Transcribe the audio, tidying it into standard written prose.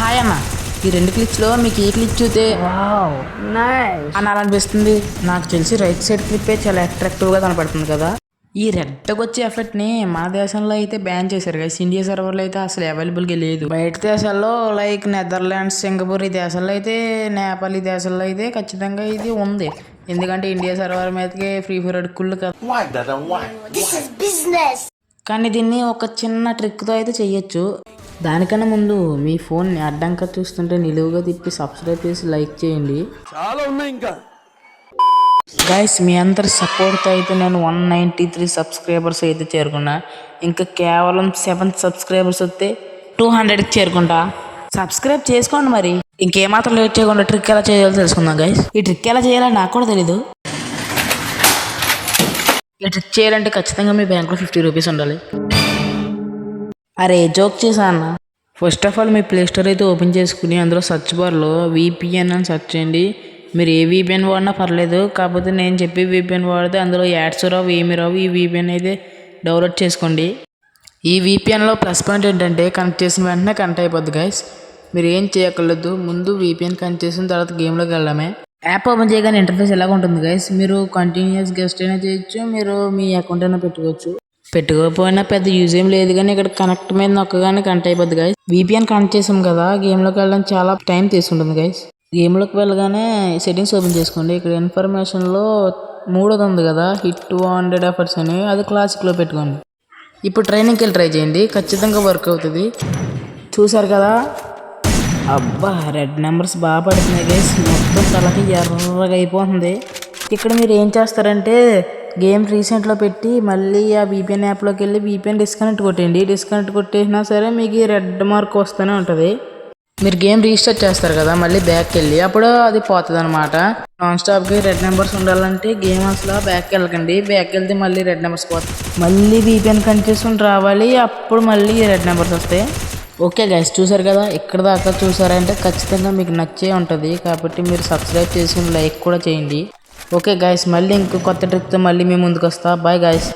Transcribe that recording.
Hi అన్న, ఈ 2 క్లిప్స్లో మీకు ఏ క్లిప్ చూస్తే అని అనిపిస్తుంది? నాకు తెలిసి రైట్ సైడ్ క్లిప్పే చాలా అట్రాక్టివ్గా కనపడుతుంది కదా. ఈ రెడ్కి వచ్చే ఎఫెక్ట్ని మన దేశంలో అయితే బ్యాన్ చేశారు కదా. ఇండియా సర్వర్లో అయితే అసలు అవైలబుల్గా లేదు. బయట దేశాల్లో లైక్ నెదర్లాండ్స్, సింగపూర్ ఈ దేశాల్లో అయితే, నేపాల్ ఈ దేశాల్లో అయితే ఖచ్చితంగా ఇది ఉంది. ఎందుకంటే ఇండియా సర్వర్ మీదకి ఫ్రీ ఫైర్ అడుక్కుళ్ళు కదా. కానీ దీన్ని ఒక చిన్న ట్రిక్తో అయితే చెయ్యొచ్చు. దానికన్నా ముందు మీ ఫోన్ని అడ్డంగా చూస్తుంటే నిలువుగా తిప్పి సబ్స్క్రైబ్ చేసి లైక్ చేయండి. చాలా ఉన్నాయి ఇంకా గైస్, మీ అందరి సపోర్ట్తో అయితే నేను 193 సబ్స్క్రైబర్స్ అయితే చేరుకున్నా. ఇంకా కేవలం 7 సబ్స్క్రైబర్స్ వస్తే 200కి చేరుకుంటా. సబ్స్క్రైబ్ చేసుకోండి మరి. ఇంకేమాత్రం లేట్ చేయకుండా ట్రిక్ ఎలా చేయాలో తెలుసుకుందాం గైస్. ఈ ట్రిక్ ఎలా చేయాలో నాకు కూడా తెలీదు. ఈ ట్రిక్ చేయాలంటే ఖచ్చితంగా మీ బ్యాంక్లో 50 రూపీస్ ఉండాలి. అరే జోక్ చేసా అన్న. First of all me play store అయితే ఓపెన్ చేసుకుని అందులో సర్చ్ బార్లో VPN అని సెర్చ్ చేయండి. మీరు ఏ VPN వాడినా పర్లేదు, కాకపోతే నేను చెప్పే VPN వాడితే అందులో యాడ్స్ రావు, ఏమి రావు. ఈ VPN అయితే డౌన్లోడ్ చేసుకోండి. ఈ VPNలో ప్లస్ పాయింట్ ఏంటంటే కనెక్ట్ చేసిన వెంటనే కనెక్ట్ అయిపోద్ది గైస్. మీరు ఏం చేయక్కర్లేదు, ముందు VPN కనెక్ట్ చేసిన తర్వాత గేమ్లోకి వెళ్ళడమే. యాప్ ఓపెన్ చేయగానే ఇంటర్ఫేస్ ఎలాగ ఉంటుంది గైస్. మీరు కంటిన్యూస్ గెస్ట్ అయినా చేయొచ్చు, మీరు మీ అకౌంట్ అయినా పెట్టుకోవచ్చు. పెట్టుకోకపోయినా పెద్ద యూజ్ ఏం లేదు, కానీ ఇక్కడ కనెక్ట్ మీద నొక్కగానే కనెక్ట్ అయిపోద్ది గైస్. VPN కనెక్ట్ చేసాం కదా, గేమ్లోకి వెళ్ళడానికి చాలా టైం తీసుకుంటుంది గైస్. గేమ్లోకి వెళ్ళగానే సెట్టింగ్స్ ఓపెన్ చేసుకోండి. ఇక్కడ ఇన్ఫర్మేషన్లో 3 ఉంది కదా, హిట్ 200 ఎఫర్ట్స్ అని, అది క్లాసిక్లో పెట్టుకోండి. ఇప్పుడు ట్రైనింగ్కి వెళ్ళి ట్రై చేయండి, ఖచ్చితంగా వర్క్ అవుతుంది. చూసారు కదా, అబ్బా రెడ్ నెంబర్స్ బాగా పడుతున్నాయి గైస్. మొత్తం తలకి ఎర్రగా అయిపోతుంది. ఇక్కడ మీరు ఏం చేస్తారంటే గేమ్ రీసెంట్లో పెట్టి మళ్ళీ ఆ VPN యాప్లోకి వెళ్ళి VPN డిస్కనెక్ట్ కొట్టేయండి. డిస్కనెక్ట్ కొట్టేసినా సరే మీకు రెడ్ మార్క్ వస్తూనే ఉంటుంది. మీరు గేమ్ రీస్టార్ట్ చేస్తారు కదా, మళ్ళీ బ్యాక్కి వెళ్ళి అప్పుడు అది పోతుంది అనమాట. నాన్ స్టాప్కి రెడ్ నెంబర్స్ ఉండాలంటే గేమ్ అసలు బ్యాక్కి వెళ్ళకండి. బ్యాక్కి వెళ్తే మళ్ళీ రెడ్ నెంబర్స్ పోతాయి. మళ్ళీ VPN కనెక్ట్ చేసుకుని రావాలి, అప్పుడు మళ్ళీ రెడ్ నెంబర్స్ వస్తాయి. ఓకే గైస్, చూసారు కదా, ఇక్కడ దాకా చూసారంటే ఖచ్చితంగా మీకు నచ్చే ఉంటుంది. కాబట్టి మీరు సబ్స్క్రైబ్ చేసుకుని లైక్ కూడా చేయండి. ఓకే గైస్, మళ్ళీ ఇంకో కొత్త ట్రిక్తో మళ్ళీ మేము ముందుకు వస్తా. Bye guys.